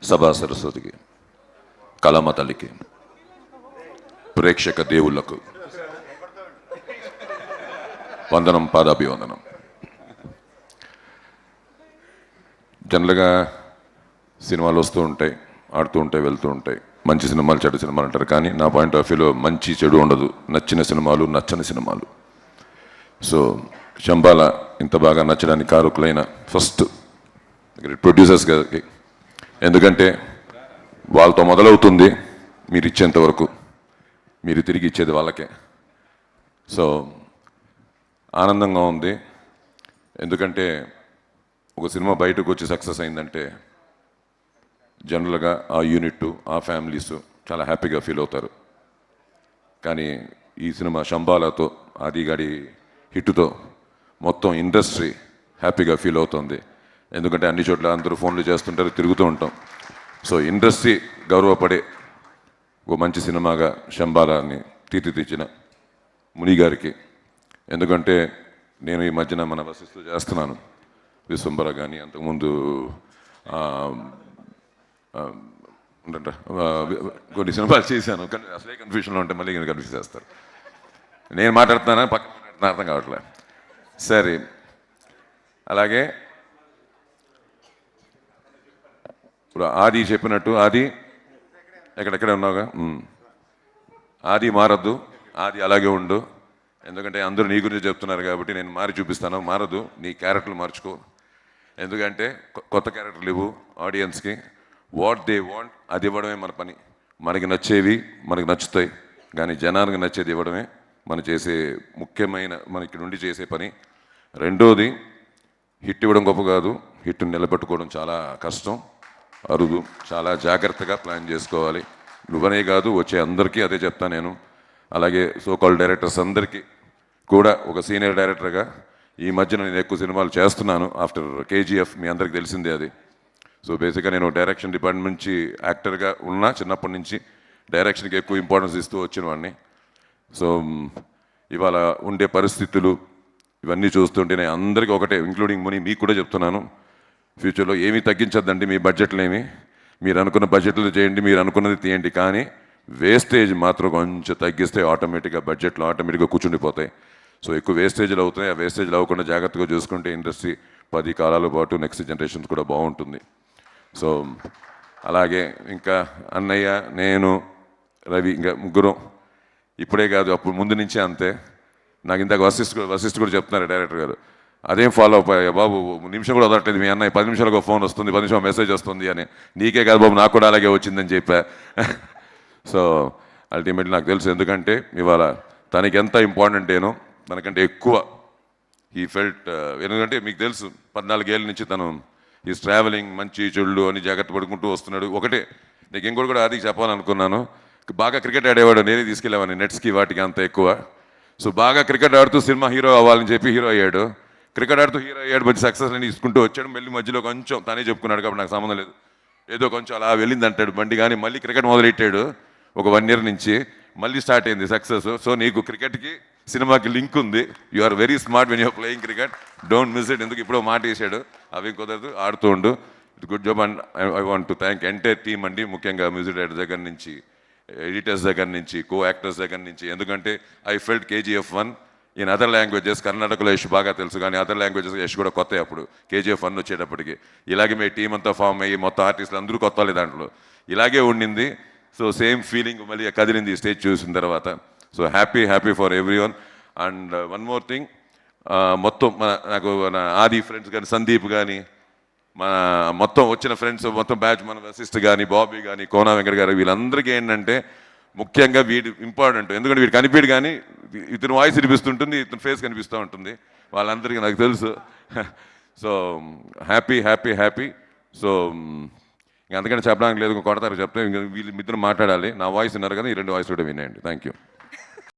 సభా సరస్వతికి, కళామ తల్లికి, ప్రేక్షక దేవుళ్లకు వందనం, పాదాభివందనం. జనరల్గా సినిమాలు వస్తూ ఉంటాయి, ఆడుతూ ఉంటాయి, వెళ్తూ ఉంటాయి. మంచి సినిమాలు, చెడు సినిమాలు అంటారు. కానీ నా పాయింట్ ఆఫ్ వ్యూలో మంచి చెడు ఉండదు. నచ్చిన సినిమాలు, నచ్చని సినిమాలు. సో శంబాల ఇంత బాగా నచ్చడానికి కారకులైన ఫస్ట్ ప్రొడ్యూసర్స్ గారికి, ఎందుకంటే వాళ్ళతో మొదలవుతుంది, మీరు ఇచ్చేంత వరకు మీరు తిరిగి ఇచ్చేది వాళ్ళకే. సో ఆనందంగా ఉంది. ఎందుకంటే ఒక సినిమా బయటకు వచ్చి సక్సెస్ అయిందంటే జనరల్గా ఆ యూనిట్, ఆ ఫ్యామిలీస్ చాలా హ్యాపీగా ఫీల్ అవుతారు. కానీ ఈ సినిమా శంబాలతో, ఆదిగాడి హిట్తో మొత్తం ఇండస్ట్రీ హ్యాపీగా ఫీల్ అవుతుంది. ఎందుకంటే అన్ని చోట్ల అందరూ ఫోన్లు చేస్తుంటారు, తిరుగుతూ ఉంటాం. సో ఇండస్ట్రీ గౌరవపడే ఒక మంచి సినిమాగా శంబాలని తీర్చిదిద్దిన ముని గారికి, ఎందుకంటే నేను ఈ మధ్యన మన వసిస్తూ చేస్తున్నాను, విశ్వంబర కానీ అంతకుముందు కొన్ని సినిమాలు చేశాను. కానీ అసలే కన్ఫ్యూషన్లో ఉంటే మళ్ళీ కన్ఫ్యూజ్ చేస్తారు. నేను మాట్లాడుతున్నానా, పక్కన మాట్లాడుతున్నా అర్థం కావట్లే. సరే, అలాగే ఇప్పుడు ఆది చెప్పినట్టు, ఆది ఎక్కడెక్కడ ఉన్నావుగా, ఆది మారద్దు, ఆది అలాగే ఉండు. ఎందుకంటే అందరూ నీ గురించి చెప్తున్నారు కాబట్టి నేను మారి చూపిస్తాను. మారదు, నీ క్యారెక్టర్లు మార్చుకో. ఎందుకంటే కొత్త క్యారెక్టర్లు ఇవ్వు ఆడియన్స్కి. వాట్ దే వాంట్ అది ఇవ్వడమే మన పని. మనకి నచ్చేవి మనకి నచ్చుతాయి, కానీ జనానికి నచ్చేది ఇవ్వడమే మనం చేసే ముఖ్యమైన, మన ఇక్కడ నుండి చేసే పని. రెండోది, హిట్ ఇవ్వడం గొప్ప కాదు, హిట్ నిలబెట్టుకోవడం చాలా కష్టం, అరుదు. చాలా జాగ్రత్తగా ప్లాన్ చేసుకోవాలి. నువ్వనే కాదు, వచ్చే అందరికీ అదే చెప్తాను నేను. అలాగే సోకాల్ డైరెక్టర్స్ అందరికీ కూడా, ఒక సీనియర్ డైరెక్టర్గా ఈ మధ్యన నేను ఎక్కువ సినిమాలు చేస్తున్నాను ఆఫ్టర్ కేజీఎఫ్, మీ అందరికి తెలిసిందే అది. సో బేసిక్గా నేను డైరెక్షన్ డిపార్ట్మెంట్ నుంచి యాక్టర్గా ఉన్నా, చిన్నప్పటి నుంచి డైరెక్షన్కి ఎక్కువ ఇంపార్టెన్స్ ఇస్తూ వచ్చిన వాడిని. సో ఇవాళ ఉండే పరిస్థితులు ఇవన్నీ చూస్తుంటే నేను అందరికీ ఒకటే, ఇంక్లూడింగ్ ముని మీకు కూడా చెప్తున్నాను, ఫ్యూచర్లో ఏమీ తగ్గించద్దండి. మీ బడ్జెట్లు ఏమి, మీరు అనుకున్న బడ్జెట్లు చేయండి, మీరు అనుకున్నది తీయండి, కానీ వేస్టేజ్ మాత్రం కొంచెం తగ్గిస్తే ఆటోమేటిక్గా బడ్జెట్లో ఆటోమేటిక్గా కూర్చుండిపోతాయి. సో ఎక్కువ వేస్టేజ్లు అవుతాయి. ఆ వేస్టేజ్లు అవ్వకుండా జాగ్రత్తగా చూసుకుంటే ఇండస్ట్రీ 10 కాలాల పాటు నెక్స్ట్ జనరేషన్స్ కూడా బాగుంటుంది. సో అలాగే ఇంకా అన్నయ్య, నేను, రవి, ఇంకా ముగ్గురం ఇప్పుడే కాదు అప్పుడు ముందు నుంచే అంతే. నాకు ఇందాక వశిష్ఠ కూడా చెప్తున్నారు డైరెక్టర్ గారు, అదేం ఫాలో అప్ అయ్యా బాబు, నిమిషం కూడా వదలట్లేదు మీ అన్నయ్య, 10 నిమిషాలకు ఫోన్ వస్తుంది, 10 నిమిషాలు మెసేజ్ వస్తుంది అని. నీకే కాదు బాబు, నాకు కూడా అలాగే వచ్చిందని చెప్పా. సో అల్టిమేట్లీ నాకు తెలుసు, ఎందుకంటే ఇవాళ తనకి ఎంత ఇంపార్టెంట్ ఏనో తనకంటే ఎక్కువ ఈ ఫెల్ట్. ఎందుకంటే మీకు తెలుసు 14 ఏళ్ళ నుంచి తను ఈజ్ ట్రావెలింగ్, మంచి చెళ్ళు అని జాగ్రత్త పడుకుంటూ వస్తున్నాడు. ఒకటే నీకు ఇంకోటి కూడా అది చెప్పాలనుకున్నాను, బాగా క్రికెట్ ఆడేవాడు, నేనే తీసుకెళ్ళేవాడిని నెట్స్కి వాటికి అంత ఎక్కువ. సో బాగా క్రికెట్ ఆడుతూ సినిమా హీరో అవ్వాలని చెప్పి హీరో అయ్యాడు. క్రికెట్ ఆడుతూ హీరో అయ్యాడు, మంచి సక్సెస్ అని తీసుకుంటూ వచ్చాడు. మళ్ళీ మధ్యలో కొంచెం తనే చెప్పుకున్నాడు కాబట్టి నాకు సంబంధం లేదు, ఏదో కొంచెం అలా వెళ్ళింది అంటాడు బండి. కానీ మళ్ళీ క్రికెట్ మొదలెట్టాడు ఒక 1 year నుంచి, మళ్ళీ స్టార్ట్ అయింది సక్సెస్. సో నీకు క్రికెట్కి సినిమాకి లింక్ ఉంది. You are very smart when you're playing cricket, don't miss it. ఎందుకు ఇప్పుడో మాట వేసాడు, అవి కుదరదు, ఆడుతూ ఉండు. It good job. And I want to thank entire team అండి, ముఖ్యంగా మ్యూజిక్ డైరెక్టర్ దగ్గర నుంచి, ఎడిటర్స్ దగ్గర నుంచి, కో యాక్టర్స్ దగ్గర నుంచి. ఎందుకంటే I felt KGF 1 in other languages. కర్ణాటకలో యష్ బాగా తెలుసు, కానీ అదర్ లాంగ్వేజెస్ యష్ కూడా కొత్త. అప్పుడు కేజీఎఫ్ 1 వచ్చేటప్పటికి ఇలాగే మీ టీం అంతా ఫామ్ అయ్యి మొత్తం ఆర్టిస్టులు అందరూ కొత్త వాళ్ళే దాంట్లో, ఇలాగే ఉండింది. సో సేమ్ ఫీలింగ్ మళ్ళీ కదిలింది స్టేజ్ చూసిన తర్వాత. So happy for every one. And one more thing, మొత్తం నాకు మన ఆది ఫ్రెండ్స్ కానీ, సందీప్ కానీ, మన మొత్తం వచ్చిన ఫ్రెండ్స్ మొత్తం బ్యాచ్, మన వశిష్ఠ కానీ, బాబీ కానీ, కోనా వెంకట గారు, వీళ్ళందరికీ ఏంటంటే ముఖ్యంగా వీడి ఇంపార్టెంట్. ఎందుకంటే వీడు కనిపించడు, కానీ ఇతను వాయిస్ వినిపిస్తుంటుంది, ఇతను ఫేస్ కనిపిస్తూ ఉంటుంది వాళ్ళందరికీ, నాకు తెలుసు. So happy. సో ఇంక అందుకని చెప్పడానికి లేదు, కొడతారు చెప్తే. ఇంక వీళ్ళు ఇద్దరు మాట్లాడాలి, నా వాయిస్ విన్నారు కదా, ఈ 2 వాయిస్ కూడా వినేయండి. Thank you.